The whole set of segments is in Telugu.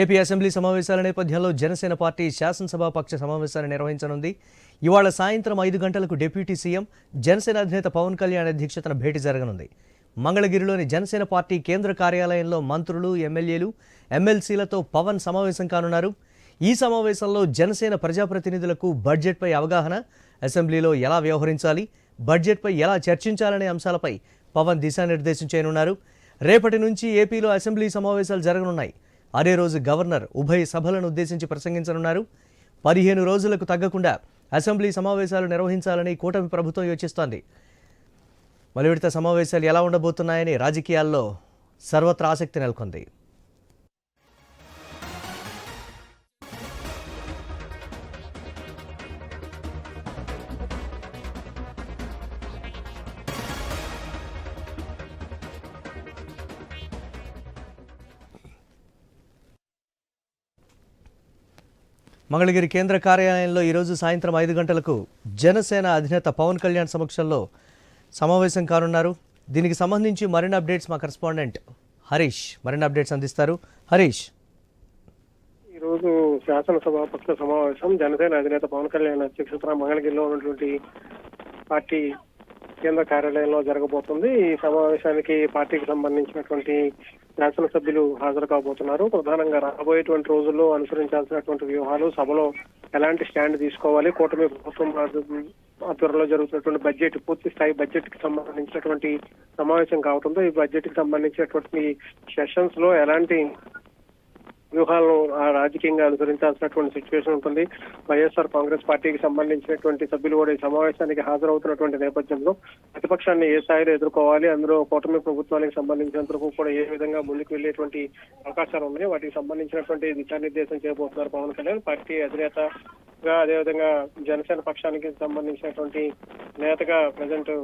ఏపీ అసెంబ్లీ సమావేశాల నేపథ్యంలో జనసేన పార్టీ శాసనసభాపక్ష సమావేశాన్ని నిర్వహించనుంది. ఇవాళ సాయంత్రం 5 గంటలకు డిప్యూటీ సీఎం జనసేన అధినేత పవన్ కళ్యాణ్ అధ్యక్షతన భేటీ జరగనుంది. మంగళగిరిలోని జనసేన పార్టీ కేంద్ర కార్యాలయంలో మంత్రులు, ఎమ్మెల్యేలు, ఎమ్మెల్సీలతో పవన్ సమావేశం కానున్నారు. ఈ సమావేశంలో జనసేన ప్రజాప్రతినిధులకు బడ్జెట్పై అవగాహన, అసెంబ్లీలో ఎలా వ్యవహరించాలి, బడ్జెట్పై ఎలా చర్చించాలనే అంశాలపై పవన్ దిశానిర్దేశం చేయనున్నారు. రేపటి నుంచి ఏపీలో అసెంబ్లీ సమావేశాలు జరగనున్నాయి. అదే రోజు గవర్నర్ ఉభయ సభలను ఉద్దేశించి ప్రసంగించనున్నారు. 15 రోజులకు తగ్గకుండా అసెంబ్లీ సమావేశాలు నిర్వహించాలని కూటమి ప్రభుత్వం యోచిస్తోంది. మలి విడత సమావేశాలు ఎలా ఉండబోతున్నాయని రాజకీయాల్లో సర్వత్రా ఆసక్తి నెలకొంది. మంగళగిరి కేంద్ర కార్యాలయంలో ఈరోజు సాయంత్రం 5 గంటలకు జనసేన అధినేత పవన్ కళ్యాణ్ సమక్షంలో సమావేశం కానున్నారు. దీనికి సంబంధించి మరిన్ని అప్డేట్స్ మా కరెస్పాండెంట్ హరీష్ మరిన్ని అప్డేట్స్ అందిస్తారు. హరీష్, ఈరోజు శాసనసభాపక్ష సమావేశం జనసేన అధినేత పవన్ కళ్యాణ్ అధ్యక్షతన మంగళగిరిలో ఉన్నటువంటి పార్టీ కేంద్ర కార్యాలయంలో జరగబోతుంది. ఈ సమావేశానికి పార్టీకి సంబంధించినటువంటి శాసనసభ్యులు హాజరు కాబోతున్నారు. ప్రధానంగా రాబోయేటువంటి రోజుల్లో అనుసరించాల్సినటువంటి వ్యూహాలు, సభలో ఎలాంటి స్టాండ్ తీసుకోవాలి, కూటమి ప్రభుత్వం ఆధ్వర్యంలో జరుగుతున్నటువంటి బడ్జెట్, పూర్తి స్థాయి బడ్జెట్ కి సంబంధించినటువంటి సమావేశం కావడంతో ఈ బడ్జెట్ కి సంబంధించినటువంటి సెషన్స్ లో ఎలాంటి వ్యూహాలను రాజకీయంగా అనుసరించాల్సినటువంటి సిచ్యువేషన్ ఉంటుంది. వైఎస్ఆర్ కాంగ్రెస్ పార్టీకి సంబంధించినటువంటి సభ్యులు కూడా ఈ సమావేశానికి హాజరవుతున్నటువంటి నేపథ్యంలో ప్రతిపక్షాన్ని ఏ స్థాయిలో ఎదుర్కోవాలి, అందులో కూటమి ప్రభుత్వానికి సంబంధించినంత వరకు కూడా ఏ విధంగా ముందుకు వెళ్లేటువంటి అవకాశాలు ఉన్నాయి, వాటికి సంబంధించినటువంటి దిశానిర్దేశం చేయబోతున్నారు పవన్ కళ్యాణ్. పార్టీ అధినేతగా, అదేవిధంగా జనసేన పక్షానికి సంబంధించినటువంటి నేతగా ప్రజెంట్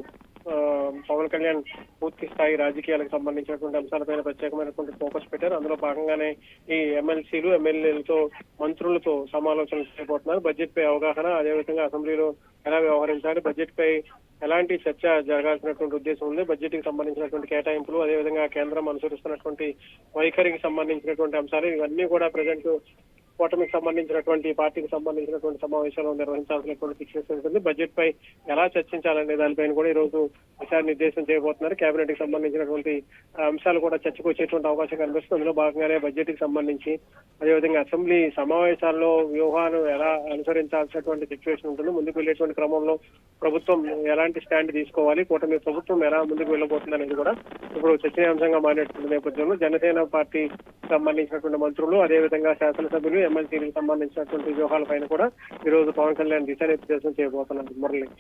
పవన్ కళ్యాణ్ పూర్తి స్థాయి రాజకీయాలకు సంబంధించినటువంటి అంశాలపైన ప్రత్యేకమైనటువంటి ఫోకస్ పెట్టారు. అందులో భాగంగానే ఈ ఎమ్మెల్సీలు, ఎమ్మెల్యేలతో, మంత్రులతో సమాలోచనలు చేయబోతున్నారు. బడ్జెట్ పై అవగాహన, అదేవిధంగా అసెంబ్లీలో ఎలా వ్యవహరించాలి, బడ్జెట్ పై ఎలాంటి చర్చ జరగాల్సినటువంటి ఉద్దేశం ఉంది, బడ్జెట్ కి సంబంధించినటువంటి కేటాయింపులు, అదేవిధంగా కేంద్రం అనుసరిస్తున్నటువంటి వైఖరికి సంబంధించినటువంటి అంశాలు, ఇవన్నీ కూడా ప్రజెంట్ కూటమికి సంబంధించినటువంటి పార్టీకి సంబంధించినటువంటి సమావేశాలు నిర్వహించాల్సినటువంటి సిచ్యువేషన్ ఉంటుంది. బడ్జెట్ పై ఎలా చర్చించాలనే దానిపైన కూడా ఈ రోజు దిశానిర్దేశం చేయబోతున్నారు. కేబినెట్ కి సంబంధించినటువంటి అంశాలు కూడా చర్చకు వచ్చేటువంటి అవకాశం కనిపిస్తుంది. అందులో భాగంగానే బడ్జెట్ కి సంబంధించి, అదేవిధంగా అసెంబ్లీ సమావేశాల్లో వ్యూహాలు ఎలా అనుసరించాల్సినటువంటి సిచ్యువేషన్ ఉంటుంది, ముందుకు వెళ్లేటువంటి క్రమంలో ప్రభుత్వం ఎలాంటి స్టాండ్ తీసుకోవాలి, కూటమి ప్రభుత్వం ఎలా ముందుకు వెళ్ళబోతుంది అనేది కూడా ఇప్పుడు చర్చనీయాంశంగా మారినటువంటి నేపథ్యంలో జనసేన పార్టీ సంబంధించినటువంటి మంత్రులు, అదేవిధంగా శాసనసభ్యులు, ఎమ్మెల్సీలకు సంబంధించినటువంటి వ్యూహాలపైన కూడా ఈ రోజు పవన్ కళ్యాణ్ దిశానిర్దేశం చేయబోతున్నారు. మురళి.